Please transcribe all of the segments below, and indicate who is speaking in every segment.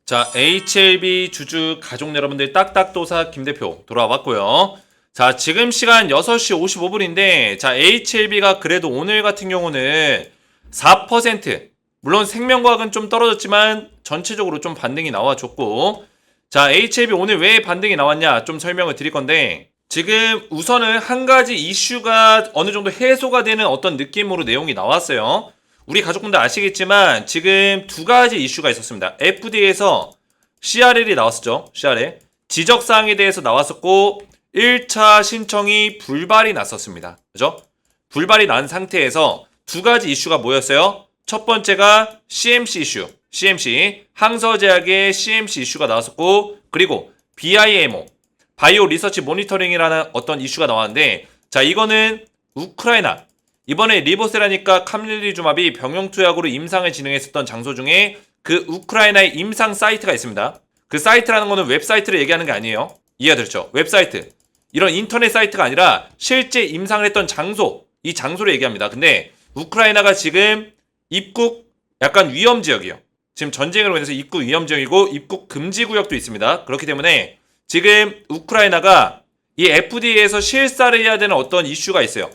Speaker 1: 자, HLB 주주 가족 여러분들 딱딱도사 김대표 돌아왔고요. 자, 지금 시간 6시 55분인데 자, HLB가 그래도 오늘 같은 경우는 4% 물론 생명과학은 좀 떨어졌지만 전체적으로 좀 반등이 나와줬고 자, HLB 오늘 왜 반등이 나왔냐 좀 설명을 드릴 건데 지금 우선은 한 가지 이슈가 어느 정도 해소가 되는 어떤 느낌으로 내용이 나왔어요. 우리 가족분들 아시겠지만 지금 두 가지 이슈가 있었습니다. FDA에서 CRL이 나왔었죠. CRL. 지적사항에 대해서 나왔었고 1차 신청이 불발이 났었습니다. 그죠? 불발이 난 상태에서 두 가지 이슈가 뭐였어요? 첫 번째가 CMC 이슈. CMC. 항서제약의 CMC 이슈가 나왔었고 그리고 BIMO. 바이오 리서치 모니터링이라는 어떤 이슈가 나왔는데 자, 이거는 우크라이나 이번에 리보세라니까 캄릴리주마비 병용투약으로 임상을 진행했었던 장소 중에 그 우크라이나의 임상 사이트가 있습니다. 그 사이트라는 거는 웹사이트를 얘기하는 게 아니에요. 이해가 되셨죠? 웹사이트. 이런 인터넷 사이트가 아니라 실제 임상을 했던 장소, 이 장소를 얘기합니다. 근데 우크라이나가 지금 입국 약간 위험 지역이에요. 지금 전쟁으로 인해서 입국 위험 지역이고 입국 금지 구역도 있습니다. 그렇기 때문에 지금 우크라이나가 이 FDA에서 실사를 해야 되는 어떤 이슈가 있어요.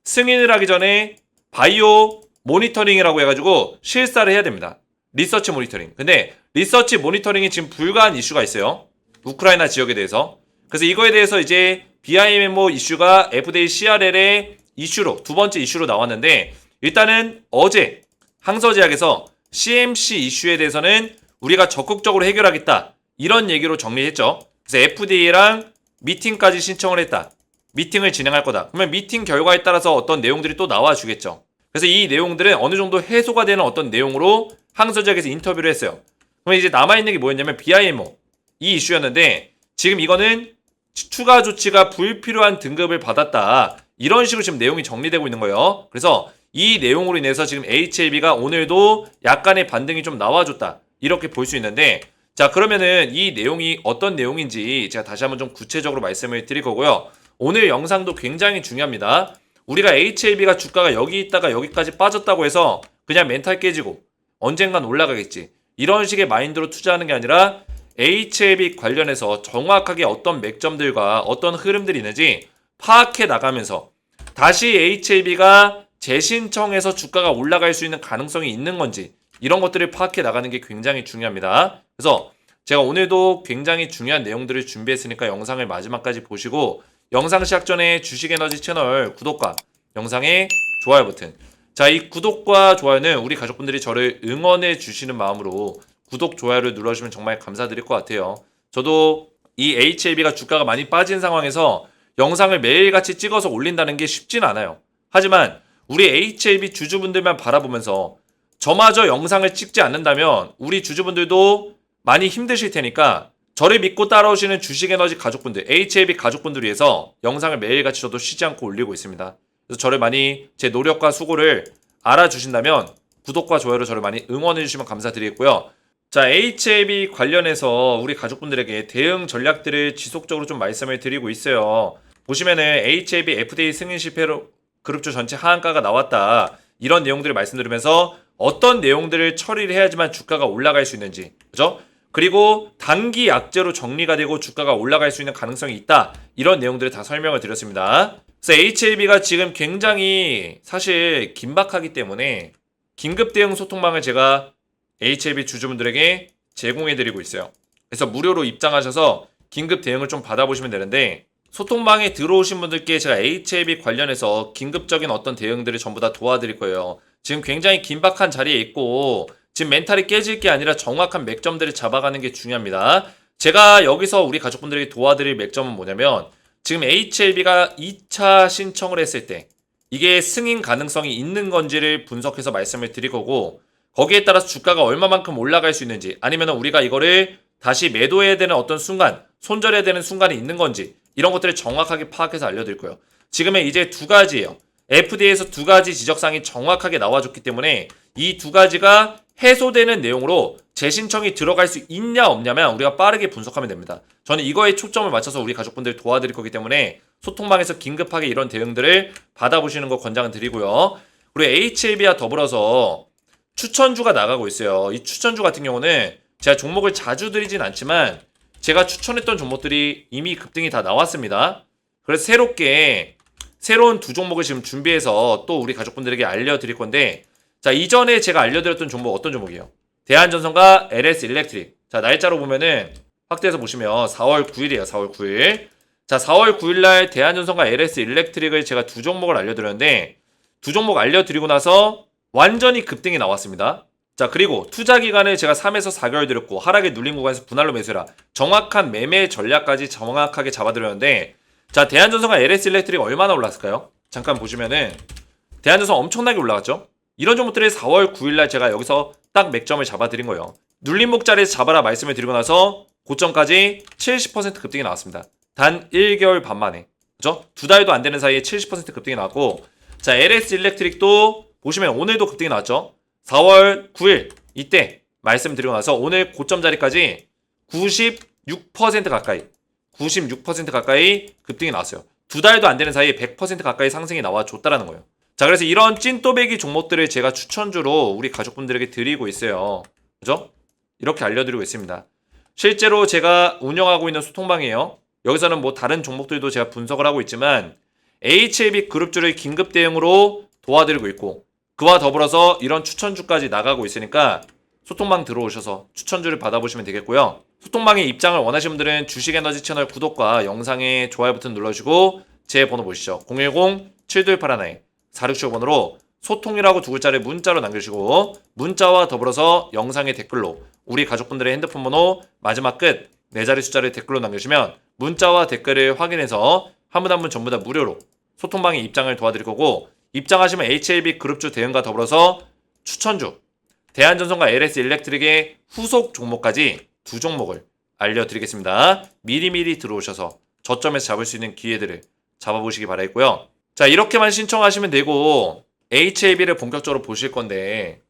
Speaker 1: 승인을 하기 전에 바이오 모니터링이라고 해가지고 실사를 해야 됩니다. 리서치 모니터링. 근데 리서치 모니터링이 지금 불가한 이슈가 있어요. 우크라이나 지역에 대해서. 그래서 이거에 대해서 이제 BIMO 이슈가 FDA CRL의 이슈로 두 번째 이슈로 나왔는데 일단은 어제 항서제약에서 CMC 이슈에 대해서는 우리가 적극적으로 해결하겠다. 이런 얘기로 정리했죠. 그래서 FDA랑 미팅까지 신청을 했다. 미팅을 진행할 거다. 그러면 미팅 결과에 따라서 어떤 내용들이 또 나와주겠죠. 그래서 이 내용들은 어느 정도 해소가 되는 어떤 내용으로 항서제약에서 인터뷰를 했어요. 그러면 이제 남아있는 게 뭐였냐면 BIMO 이 이슈였는데 지금 이거는 추가 조치가 불필요한 등급을 받았다. 이런 식으로 지금 내용이 정리되고 있는 거예요. 그래서 이 내용으로 인해서 지금 HLB가 오늘도 약간의 반등이 좀 나와줬다. 이렇게 볼 수 있는데 자, 그러면은 이 내용이 어떤 내용인지 제가 다시 한번 좀 구체적으로 말씀을 드릴 거고요. 오늘 영상도 굉장히 중요합니다. 우리가 HLB가 주가가 여기 있다가 여기까지 빠졌다고 해서 그냥 멘탈 깨지고 언젠간 올라가겠지. 이런 식의 마인드로 투자하는 게 아니라 HLB 관련해서 정확하게 어떤 맥점들과 어떤 흐름들이 있는지 파악해 나가면서 다시 HLB가 재신청해서 주가가 올라갈 수 있는 가능성이 있는 건지 이런 것들을 파악해 나가는 게 굉장히 중요합니다. 그래서 제가 오늘도 굉장히 중요한 내용들을 준비했으니까 영상을 마지막까지 보시고 영상 시작 전에 주식에너지 채널 구독과 영상에 좋아요 버튼. 자, 이 구독과 좋아요는 우리 가족분들이 저를 응원해 주시는 마음으로 구독, 좋아요를 눌러주시면 정말 감사드릴 것 같아요. 저도 이 HLB가 주가가 많이 빠진 상황에서 영상을 매일같이 찍어서 올린다는 게 쉽진 않아요. 하지만 우리 HLB 주주분들만 바라보면서 저마저 영상을 찍지 않는다면 우리 주주분들도 많이 힘드실 테니까 저를 믿고 따라오시는 주식에너지 가족분들, HLB 가족분들 위해서 영상을 매일같이 저도 쉬지 않고 올리고 있습니다. 그래서 저를 많이 제 노력과 수고를 알아주신다면 구독과 좋아요로 저를 많이 응원해 주시면 감사드리겠고요. 자, HLB 관련해서 우리 가족분들에게 대응 전략들을 지속적으로 좀 말씀을 드리고 있어요. 보시면은 HLB FDA 승인 실패로 그룹주 전체 하한가가 나왔다. 이런 내용들을 말씀드리면서 어떤 내용들을 처리를 해야지만 주가가 올라갈 수 있는지, 그죠? 그리고 단기 약재로 정리가 되고 주가가 올라갈 수 있는 가능성이 있다. 이런 내용들을 다 설명을 드렸습니다. 그래서 HLB가 지금 굉장히 사실 긴박하기 때문에 긴급 대응 소통망을 제가 HLB 주주분들에게 제공해드리고 있어요. 그래서 무료로 입장하셔서 긴급 대응을 좀 받아보시면 되는데 소통방에 들어오신 분들께 제가 HLB 관련해서 긴급적인 어떤 대응들을 전부 다 도와드릴 거예요. 지금 굉장히 긴박한 자리에 있고 지금 멘탈이 깨질 게 아니라 정확한 맥점들을 잡아가는 게 중요합니다. 제가 여기서 우리 가족분들에게 도와드릴 맥점은 뭐냐면 지금 HLB가 2차 신청을 했을 때 이게 승인 가능성이 있는 건지를 분석해서 말씀을 드릴 거고 거기에 따라서 주가가 얼마만큼 올라갈 수 있는지 아니면 우리가 이거를 다시 매도해야 되는 어떤 순간, 손절해야 되는 순간이 있는 건지 이런 것들을 정확하게 파악해서 알려드릴 거예요. 지금은 이제 두 가지예요. FDA에서 두 가지 지적사항이 정확하게 나와줬기 때문에 이 두 가지가 해소되는 내용으로 재신청이 들어갈 수 있냐 없냐면 우리가 빠르게 분석하면 됩니다. 저는 이거에 초점을 맞춰서 우리 가족분들 도와드릴 거기 때문에 소통방에서 긴급하게 이런 대응들을 받아보시는 거 권장을 드리고요. 우리 HLB와 더불어서 추천주가 나가고 있어요. 이 추천주 같은 경우는 제가 종목을 자주 드리진 않지만 제가 추천했던 종목들이 이미 급등이 다 나왔습니다. 그래서 새로운 두 종목을 지금 준비해서 또 우리 가족분들에게 알려드릴 건데, 자, 이전에 제가 알려드렸던 종목 어떤 종목이에요? 대한전선과 LS 일렉트릭. 자, 날짜로 보면은 확대해서 보시면 4월 9일이에요. 4월 9일. 자, 4월 9일 날 대한전선과 LS 일렉트릭을 제가 두 종목을 알려드렸는데, 두 종목 알려드리고 나서 완전히 급등이 나왔습니다. 자, 그리고 투자 기간을 제가 3에서 4개월 드렸고 하락에 눌린 구간에서 분할로 매수해라. 정확한 매매 전략까지 정확하게 잡아드렸는데, 자, 대한전선과 LS 일렉트릭 얼마나 올랐을까요? 잠깐 보시면은 대한전선 엄청나게 올라갔죠? 이런 종목들을 4월 9일날 제가 여기서 딱 맥점을 잡아드린 거예요. 눌린 목자리에서 잡아라 말씀을 드리고 나서 고점까지 70% 급등이 나왔습니다. 단 1개월 반 만에. 그죠? 두 달도 안 되는 사이에 70% 급등이 나왔고, 자, LS 일렉트릭도 보시면 오늘도 급등이 나왔죠? 4월 9일 이때 말씀드리고 나서 오늘 고점 자리까지 96% 가까이 96% 가까이 급등이 나왔어요. 두 달도 안 되는 사이에 100% 가까이 상승이 나와줬다라는 거예요. 자, 그래서 이런 찐또배기 종목들을 제가 추천주로 우리 가족분들에게 드리고 있어요. 그죠? 이렇게 알려드리고 있습니다. 실제로 제가 운영하고 있는 소통방이에요. 여기서는 뭐 다른 종목들도 제가 분석을 하고 있지만 HLB 그룹주를 긴급 대응으로 도와드리고 있고, 그와 더불어서 이런 추천주까지 나가고 있으니까 소통방 들어오셔서 추천주를 받아보시면 되겠고요. 소통방의 입장을 원하시는 분들은 주식에너지 채널 구독과 영상에 좋아요 버튼 눌러주시고 제 번호 보시죠. 010-7281-4675번으로 소통이라고 두 글자를 문자로 남겨주시고, 문자와 더불어서 영상의 댓글로 우리 가족분들의 핸드폰 번호 마지막 끝 4자리 숫자를 댓글로 남겨주시면 문자와 댓글을 확인해서 한 분 한 분 전부 다 무료로 소통방의 입장을 도와드릴 거고, 입장하시면 HLB 그룹주 대응과 더불어서 추천주 대한전선과 LS 일렉트릭의 후속 종목까지 두 종목을 알려드리겠습니다. 미리미리 들어오셔서 저점에서 잡을 수 있는 기회들을 잡아보시기 바라겠고요. 자, 이렇게만 신청하시면 되고 HLB를 본격적으로 보실 건데,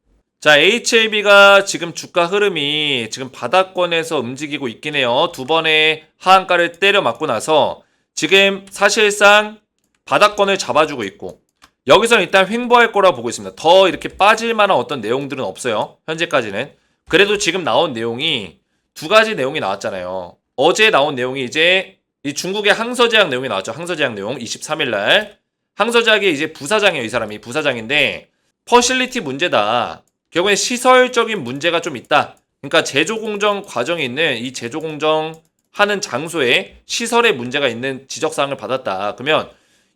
Speaker 1: 자, HLB가 지금 주가 흐름이 지금 바닥권에서 움직이고 있긴 해요. 두 번의 하한가를 때려 맞고 나서 지금 사실상 바닥권을 잡아주고 있고, 여기서는 일단 횡보할 거라 보고 있습니다. 더 이렇게 빠질 만한 어떤 내용들은 없어요. 현재까지는. 그래도 지금 나온 내용이 두 가지 내용이 나왔잖아요. 어제 나온 내용이 이제 이 중국의 항서제약 내용이 나왔죠. 항서제약 내용 23일날. 항서제약의 이제 부사장이에요. 이 사람이 부사장인데 퍼실리티 문제다. 결국엔 시설적인 문제가 좀 있다. 그러니까 제조공정 과정에 있는 이 제조공정 하는 장소에 시설에 문제가 있는 지적사항을 받았다. 그러면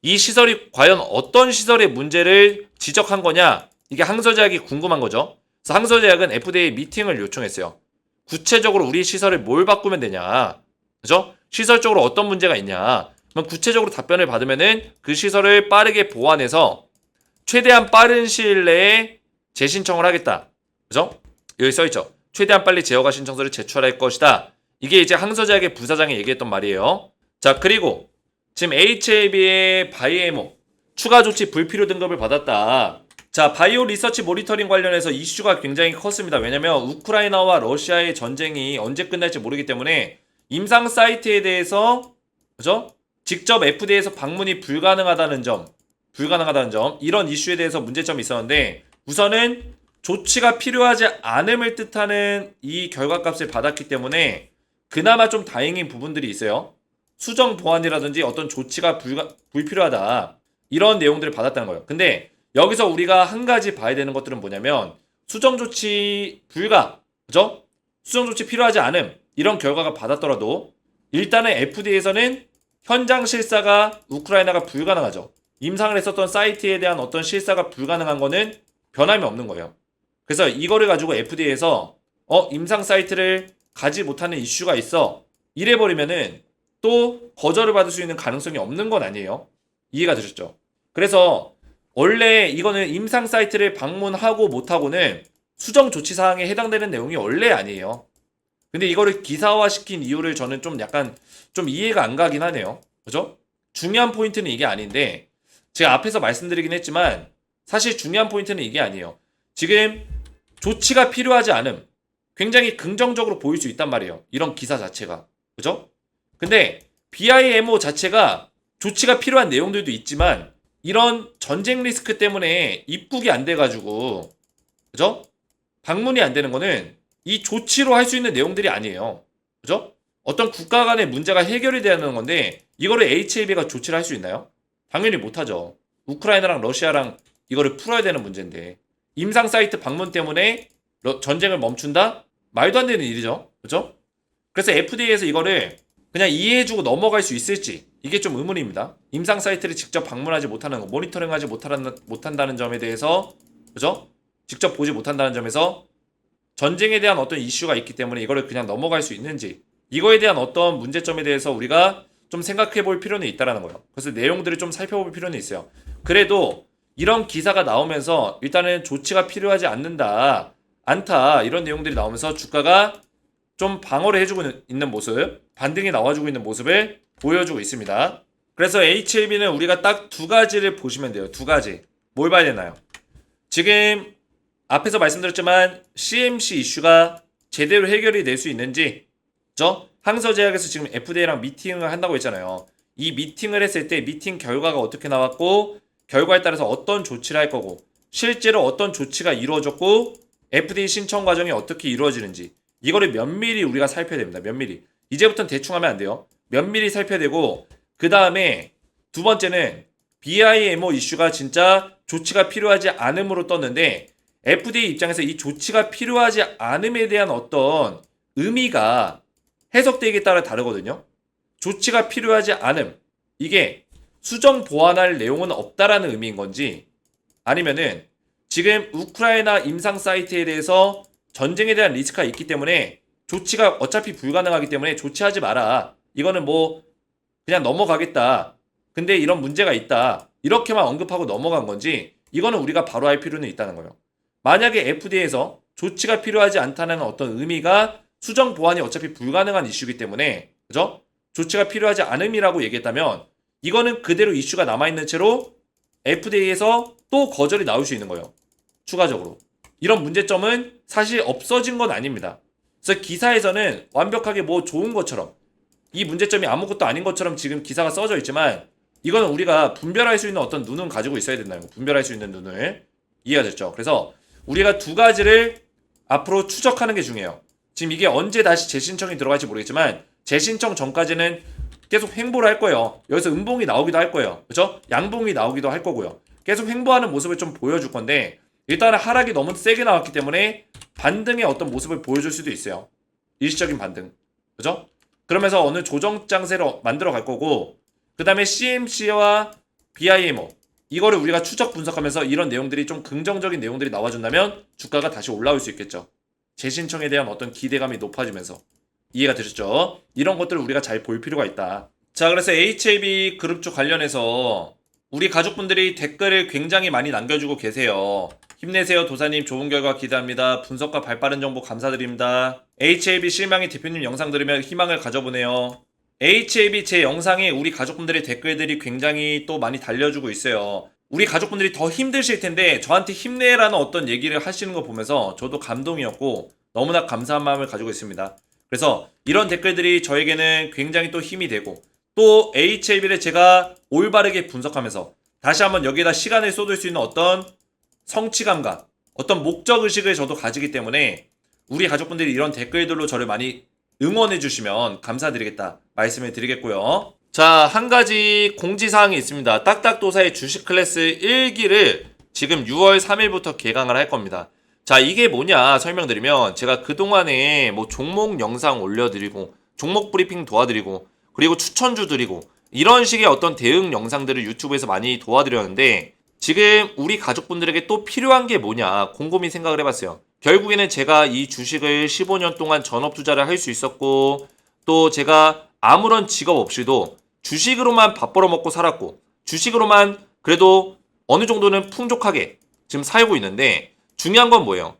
Speaker 1: 이 시설이 과연 어떤 시설의 문제를 지적한 거냐? 이게 항서제약이 궁금한 거죠. 그래서 항서제약은 FDA 미팅을 요청했어요. 구체적으로 우리 시설을 뭘 바꾸면 되냐? 그죠? 시설적으로 어떤 문제가 있냐? 그럼 구체적으로 답변을 받으면은 그 시설을 빠르게 보완해서 최대한 빠른 시일 내에 재신청을 하겠다. 그죠? 여기 써있죠. 최대한 빨리 제허가 신청서를 제출할 것이다. 이게 이제 항서제약의 부사장이 얘기했던 말이에요. 자, 그리고 지금 HLB의 바이에모 추가 조치 불필요 등급을 받았다. 자, 바이오 리서치 모니터링 관련해서 이슈가 굉장히 컸습니다. 왜냐면 우크라이나와 러시아의 전쟁이 언제 끝날지 모르기 때문에 임상 사이트에 대해서 그죠? 직접 FDA에서 방문이 불가능하다는 점, 이런 이슈에 대해서 문제점이 있었는데, 우선은 조치가 필요하지 않음을 뜻하는 이 결과값을 받았기 때문에 그나마 좀 다행인 부분들이 있어요. 수정 보완이라든지 어떤 조치가 불필요하다. 이런 내용들을 받았다는 거예요. 근데 여기서 우리가 한 가지 봐야 되는 것들은 뭐냐면 수정 조치 불가, 그죠? 수정 조치 필요하지 않음. 이런 결과가 받았더라도 일단은 FDA에서는 현장 실사가 우크라이나가 불가능하죠. 임상을 했었던 사이트에 대한 어떤 실사가 불가능한 거는 변함이 없는 거예요. 그래서 이거를 가지고 FDA에서 임상 사이트를 가지 못하는 이슈가 있어. 이래버리면은 또 거절을 받을 수 있는 가능성이 없는 건 아니에요. 이해가 되셨죠? 그래서 원래 이거는 임상 사이트를 방문하고 못하고는 수정 조치 사항에 해당되는 내용이 원래 아니에요. 근데 이거를 기사화시킨 이유를 저는 좀 약간 좀 이해가 안 가긴 하네요. 그죠? 중요한 포인트는 이게 아닌데, 제가 앞에서 말씀드리긴 했지만 사실 중요한 포인트는 이게 아니에요. 지금 조치가 필요하지 않음, 굉장히 긍정적으로 보일 수 있단 말이에요. 이런 기사 자체가. 그죠? 근데 BIMO 자체가 조치가 필요한 내용들도 있지만 이런 전쟁 리스크 때문에 입국이 안 돼가지고, 그죠? 방문이 안 되는 거는 이 조치로 할 수 있는 내용들이 아니에요. 그죠? 어떤 국가 간의 문제가 해결이 되는 건데 이거를 HLB가 조치를 할 수 있나요? 당연히 못하죠. 우크라이나랑 러시아랑 이거를 풀어야 되는 문제인데 임상 사이트 방문 때문에 전쟁을 멈춘다? 말도 안 되는 일이죠. 그죠? 그래서 FDA에서 이거를 그냥 이해해주고 넘어갈 수 있을지 이게 좀 의문입니다. 임상 사이트를 직접 방문하지 못하는 거, 모니터링하지 못한다는 점에 대해서 그죠? 직접 보지 못한다는 점에서 전쟁에 대한 어떤 이슈가 있기 때문에 이거를 그냥 넘어갈 수 있는지 이거에 대한 어떤 문제점에 대해서 우리가 좀 생각해 볼 필요는 있다라는 거예요. 그래서 내용들을 좀 살펴볼 필요는 있어요. 그래도 이런 기사가 나오면서 일단은 조치가 필요하지 않다 이런 내용들이 나오면서 주가가 좀 방어를 해주고 있는 모습, 반등이 나와주고 있는 모습을 보여주고 있습니다. 그래서 HLB는 우리가 딱 두 가지를 보시면 돼요. 두 가지. 뭘 봐야 되나요? 지금 앞에서 말씀드렸지만 CMC 이슈가 제대로 해결이 될 수 있는지, 그죠? 항서제약에서 지금 FDA랑 미팅을 한다고 했잖아요. 이 미팅을 했을 때 미팅 결과가 어떻게 나왔고 결과에 따라서 어떤 조치를 할 거고 실제로 어떤 조치가 이루어졌고 FDA 신청 과정이 어떻게 이루어지는지 이거를 면밀히 우리가 살펴야 됩니다. 면밀히. 이제부터는 대충 하면 안 돼요. 면밀히 살펴야 되고 그 다음에 두 번째는 BIMO 이슈가 진짜 조치가 필요하지 않음으로 떴는데 FDA 입장에서 이 조치가 필요하지 않음에 대한 어떤 의미가 해석되기에 따라 다르거든요. 조치가 필요하지 않음. 이게 수정 보완할 내용은 없다라는 의미인 건지 아니면은 지금 우크라이나 임상 사이트에 대해서 전쟁에 대한 리스크가 있기 때문에 조치가 어차피 불가능하기 때문에 조치하지 마라. 이거는 뭐 그냥 넘어가겠다. 근데 이런 문제가 있다. 이렇게만 언급하고 넘어간 건지 이거는 우리가 바로 할 필요는 있다는 거예요. 만약에 FDA에서 조치가 필요하지 않다는 어떤 의미가 수정 보완이 어차피 불가능한 이슈이기 때문에 그죠? 조치가 필요하지 않음이라고 얘기했다면 이거는 그대로 이슈가 남아있는 채로 FDA에서 또 거절이 나올 수 있는 거예요. 추가적으로. 이런 문제점은 사실 없어진 건 아닙니다. 그래서 기사에서는 완벽하게 뭐 좋은 것처럼 이 문제점이 아무것도 아닌 것처럼 지금 기사가 써져 있지만 이거는 우리가 분별할 수 있는 어떤 눈은 가지고 있어야 된다는 거. 분별할 수 있는 눈을. 이해가 됐죠? 그래서 우리가 두 가지를 앞으로 추적하는 게 중요해요. 지금 이게 언제 다시 재신청이 들어갈지 모르겠지만 재신청 전까지는 계속 횡보를 할 거예요. 여기서 음봉이 나오기도 할 거예요. 그렇죠? 양봉이 나오기도 할 거고요. 계속 횡보하는 모습을 좀 보여줄 건데 일단은 하락이 너무 세게 나왔기 때문에 반등의 어떤 모습을 보여줄 수도 있어요. 일시적인 반등. 그죠? 그러면서 어느 조정 장세를 만들어 갈 거고 그 다음에 CMC와 BIMO 이거를 우리가 추적 분석하면서 이런 내용들이 좀 긍정적인 내용들이 나와준다면 주가가 다시 올라올 수 있겠죠. 재신청에 대한 어떤 기대감이 높아지면서 이해가 되셨죠? 이런 것들을 우리가 잘 볼 필요가 있다. 자, 그래서 HAB 그룹주 관련해서 우리 가족분들이 댓글을 굉장히 많이 남겨주고 계세요. 힘내세요 도사님, 좋은 결과 기대합니다. 분석과 발빠른 정보 감사드립니다. HAB 실망의 대표님 영상 들으면 희망을 가져보네요. HAB 제 영상에 우리 가족분들의 댓글들이 굉장히 또 많이 달려주고 있어요. 우리 가족분들이 더 힘드실 텐데 저한테 힘내라는 어떤 얘기를 하시는 거 보면서 저도 감동이었고 너무나 감사한 마음을 가지고 있습니다. 그래서 이런 댓글들이 저에게는 굉장히 또 힘이 되고 또 HAB를 제가 올바르게 분석하면서 다시 한번 여기에다 시간을 쏟을 수 있는 어떤 성취감과 어떤 목적의식을 저도 가지기 때문에 우리 가족분들이 이런 댓글들로 저를 많이 응원해 주시면 감사드리겠다 말씀을 드리겠고요. 자, 한 가지 공지사항이 있습니다. 딱딱도사의 주식 클래스 1기를 지금 6월 3일부터 개강을 할 겁니다. 자, 이게 뭐냐 설명드리면 제가 그동안에 뭐 종목 영상 올려드리고 종목 브리핑 도와드리고 그리고 추천주 드리고 이런 식의 어떤 대응 영상들을 유튜브에서 많이 도와드렸는데 지금 우리 가족분들에게 또 필요한 게 뭐냐 곰곰이 생각을 해봤어요. 결국에는 제가 이 주식을 15년 동안 전업 투자를 할 수 있었고 또 제가 아무런 직업 없이도 주식으로만 밥 벌어먹고 살았고 주식으로만 그래도 어느 정도는 풍족하게 지금 살고 있는데 중요한 건 뭐예요?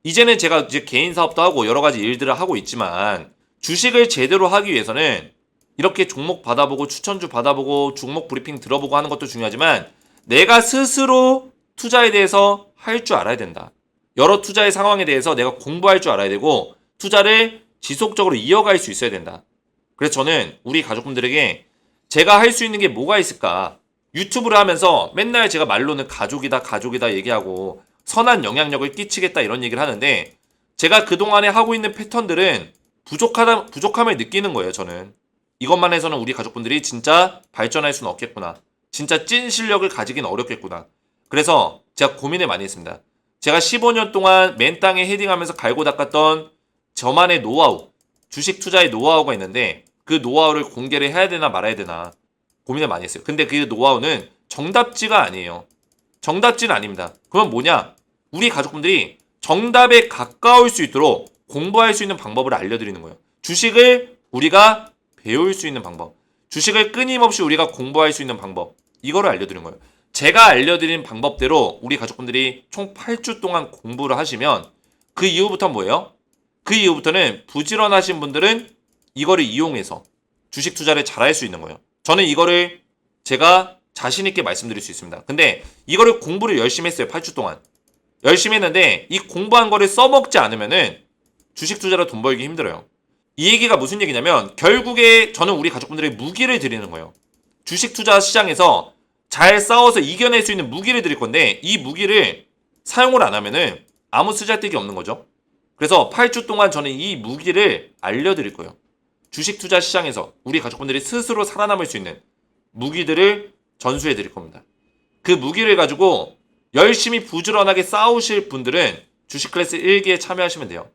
Speaker 1: 이제는 제가 이제 개인 사업도 하고 여러 가지 일들을 하고 있지만 주식을 제대로 하기 위해서는 이렇게 종목 받아보고 추천주 받아보고 종목 브리핑 들어보고 하는 것도 중요하지만 내가 스스로 투자에 대해서 할 줄 알아야 된다. 여러 투자의 상황에 대해서 내가 공부할 줄 알아야 되고 투자를 지속적으로 이어갈 수 있어야 된다. 그래서 저는 우리 가족분들에게 제가 할 수 있는 게 뭐가 있을까? 유튜브를 하면서 맨날 제가 말로는 가족이다 얘기하고 선한 영향력을 끼치겠다 이런 얘기를 하는데 제가 그동안에 하고 있는 패턴들은 부족함을 느끼는 거예요, 저는. 이것만 해서는 우리 가족분들이 진짜 발전할 수는 없겠구나. 진짜 찐 실력을 가지긴 어렵겠구나. 그래서 제가 고민을 많이 했습니다. 제가 15년 동안 맨 땅에 헤딩하면서 갈고 닦았던 저만의 노하우, 주식 투자의 노하우가 있는데 그 노하우를 공개를 해야 되나 말아야 되나 고민을 많이 했어요. 근데 그 노하우는 정답지가 아니에요. 정답지는 아닙니다. 그건 뭐냐? 우리 가족분들이 정답에 가까울 수 있도록 공부할 수 있는 방법을 알려드리는 거예요. 주식을 우리가 배울 수 있는 방법. 주식을 끊임없이 우리가 공부할 수 있는 방법. 이거를 알려드리는 거예요. 제가 알려드린 방법대로 우리 가족분들이 총 8주 동안 공부를 하시면 그 이후부터는 뭐예요? 그 이후부터는 부지런하신 분들은 이거를 이용해서 주식 투자를 잘할 수 있는 거예요. 저는 이거를 제가 자신 있게 말씀드릴 수 있습니다. 근데 이거를 공부를 열심히 했어요. 8주 동안. 열심히 했는데 이 공부한 거를 써먹지 않으면은 주식 투자로 돈 벌기 힘들어요. 이 얘기가 무슨 얘기냐면 결국에 저는 우리 가족분들에게 무기를 드리는 거예요. 주식 투자 시장에서 잘 싸워서 이겨낼 수 있는 무기를 드릴 건데 이 무기를 사용을 안 하면은 아무 쓰잘데기 없는 거죠. 그래서 8주 동안 저는 이 무기를 알려드릴 거예요. 주식 투자 시장에서 우리 가족분들이 스스로 살아남을 수 있는 무기들을 전수해 드릴 겁니다. 그 무기를 가지고 열심히 부지런하게 싸우실 분들은 주식 클래스 1기에 참여하시면 돼요.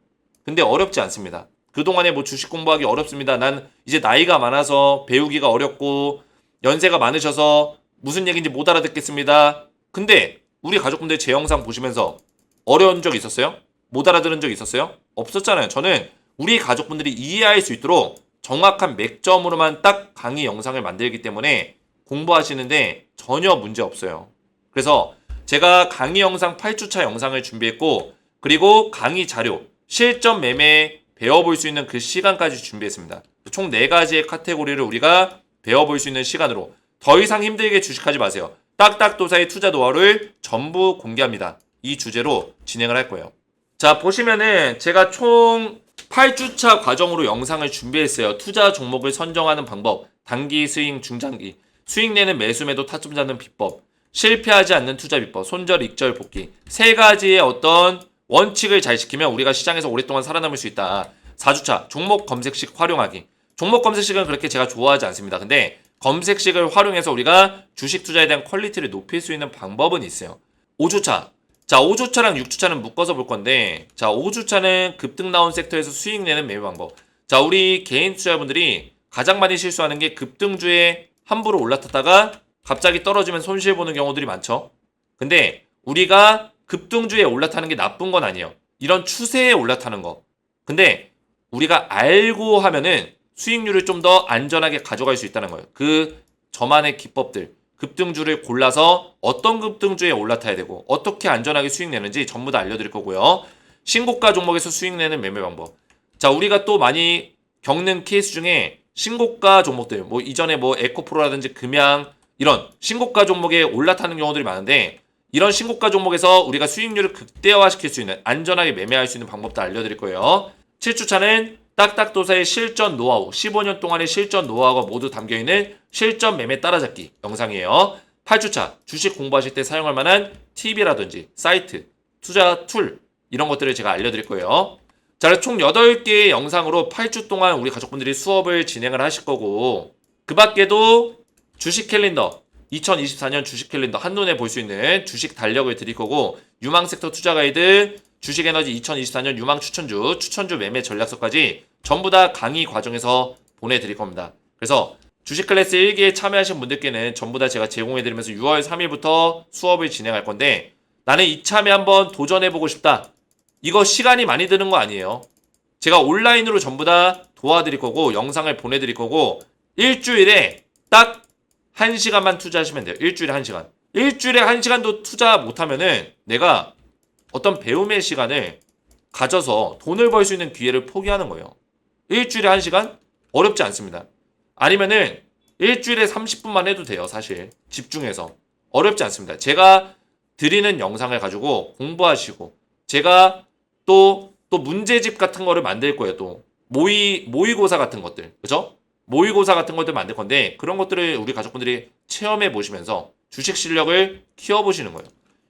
Speaker 1: 근데 어렵지 않습니다. 그동안에 뭐 주식 공부하기 어렵습니다. 난 이제 나이가 많아서 배우기가 어렵고 연세가 많으셔서 무슨 얘기인지 못 알아듣겠습니다. 근데 우리 가족분들 제 영상 보시면서 어려운 적 있었어요? 못 알아들은 적 있었어요? 없었잖아요. 저는 우리 가족분들이 이해할 수 있도록 정확한 맥점으로만 딱 강의 영상을 만들기 때문에 공부하시는데 전혀 문제 없어요. 그래서 제가 강의 영상 8주차 영상을 준비했고 그리고 강의 자료, 실전 매매 배워볼 수 있는 그 시간까지 준비했습니다. 총 4가지의 카테고리를 우리가 배워볼 수 있는 시간으로 더 이상 힘들게 주식하지 마세요. 딱딱도사의 투자 노하우를 전부 공개합니다. 이 주제로 진행을 할 거예요. 자, 보시면은 제가 총 8주차 과정으로 영상을 준비했어요. 투자 종목을 선정하는 방법, 단기 스윙, 중장기, 수익 내는 매수 매도 타점 잡는 비법, 실패하지 않는 투자 비법, 손절, 익절, 복귀 3가지의 어떤 원칙을 잘 지키면 우리가 시장에서 오랫동안 살아남을 수 있다. 4주차 종목 검색식 활용하기. 종목 검색식은 그렇게 제가 좋아하지 않습니다. 근데 검색식을 활용해서 우리가 주식 투자에 대한 퀄리티를 높일 수 있는 방법은 있어요. 5주차. 자, 5주차랑 6주차는 묶어서 볼 건데, 자, 5주차는 급등 나온 섹터에서 수익 내는 매매 방법. 자, 우리 개인 투자자분들이 가장 많이 실수하는 게 급등주에 함부로 올라탔다가 갑자기 떨어지면 손실 보는 경우들이 많죠. 근데 우리가 급등주에 올라타는 게 나쁜 건 아니에요. 이런 추세에 올라타는 거. 근데 우리가 알고 하면은 수익률을 좀 더 안전하게 가져갈 수 있다는 거예요. 그 저만의 기법들. 급등주를 골라서 어떤 급등주에 올라타야 되고 어떻게 안전하게 수익 내는지 전부 다 알려드릴 거고요. 신고가 종목에서 수익 내는 매매 방법. 자, 우리가 또 많이 겪는 케이스 중에 신고가 종목들, 뭐 이전에 뭐 에코프로라든지 금양 이런 신고가 종목에 올라타는 경우들이 많은데 이런 신고가 종목에서 우리가 수익률을 극대화시킬 수 있는 안전하게 매매할 수 있는 방법도 알려드릴 거예요. 7주차는 딱딱도사의 실전 노하우, 15년 동안의 실전 노하우가 모두 담겨있는 실전 매매 따라잡기 영상이에요. 8주차 주식 공부하실 때 사용할 만한 팁이라든지 사이트, 투자 툴 이런 것들을 제가 알려드릴 거예요. 자, 총 8개의 영상으로 8주 동안 우리 가족분들이 수업을 진행을 하실 거고 그 밖에도 주식 캘린더 2024년 주식 캘린더 한눈에 볼 수 있는 주식 달력을 드릴 거고 유망섹터 투자 가이드, 주식에너지 2024년 유망 추천주 매매 전략서까지 전부 다 강의 과정에서 보내드릴 겁니다. 그래서 주식 클래스 1기에 참여하신 분들께는 전부 다 제가 제공해드리면서 6월 3일부터 수업을 진행할 건데 나는 이참에 한번 도전해보고 싶다. 이거 시간이 많이 드는 거 아니에요. 제가 온라인으로 전부 다 도와드릴 거고 영상을 보내드릴 거고 일주일에 딱 1시간만 투자하시면 돼요. 일주일에 1시간. 일주일에 1시간도 투자 못하면은 내가 어떤 배움의 시간을 가져서 돈을 벌 수 있는 기회를 포기하는 거예요. 일주일에 1시간? 어렵지 않습니다. 아니면은 일주일에 30분만 해도 돼요. 사실 집중해서. 어렵지 않습니다. 제가 드리는 영상을 가지고 공부하시고 제가 또 문제집 같은 거를 만들 거예요. 또 모의고사 같은 것들. 그죠? 모의고사 같은 것들 만들 건데 그런 것들을 우리 가족분들이 체험해 보시면서 주식 실력을 키워보시는 거예요.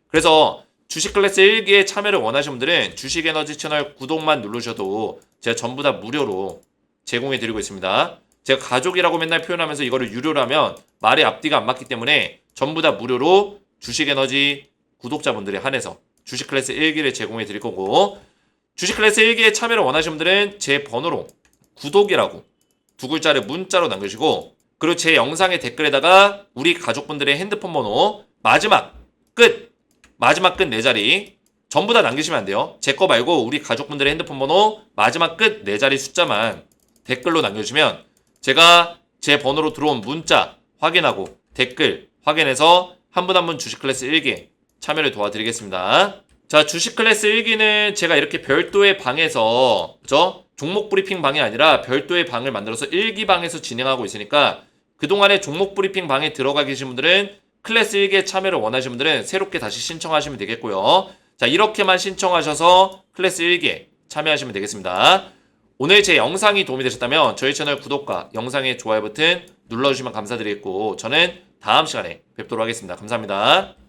Speaker 1: 그래서 주식 클래스 1기에 참여를 원하시는 분들은 주식에너지 채널 구독만 누르셔도 제가 전부 다 무료로 제공해 드리고 있습니다. 제가 가족이라고 맨날 표현하면서 이거를 유료로 하면 말의 앞뒤가 안 맞기 때문에 전부 다 무료로 주식에너지 구독자분들에 한해서 주식 클래스 1기를 제공해 드릴 거고, 주식 클래스 1기에 참여를 원하시는 분들은 제 번호로 구독이라고 두 글자를 문자로 남겨주시고, 그리고 제 영상의 댓글에다가 우리 가족분들의 핸드폰 번호 마지막 끝 4자리 전부 다 남기시면 안 돼요. 제 거 말고 우리 가족분들의 핸드폰 번호 마지막 끝 4자리 숫자만 댓글로 남겨주시면 제가 제 번호로 들어온 문자 확인하고 댓글 확인해서 한 분 한 분 주식 클래스 1기 참여를 도와드리겠습니다. 자, 주식 클래스 1기는 제가 이렇게 별도의 방에서, 그죠? 종목 브리핑 방이 아니라 별도의 방을 만들어서 1기 방에서 진행하고 있으니까 그동안에 종목 브리핑 방에 들어가 계신 분들은 클래스 1기에 참여를 원하시는 분들은 새롭게 다시 신청하시면 되겠고요. 자, 이렇게만 신청하셔서 클래스 1기에 참여하시면 되겠습니다. 오늘 제 영상이 도움이 되셨다면 저희 채널 구독과 영상의 좋아요 버튼 눌러주시면 감사드리겠고, 저는 다음 시간에 뵙도록 하겠습니다. 감사합니다.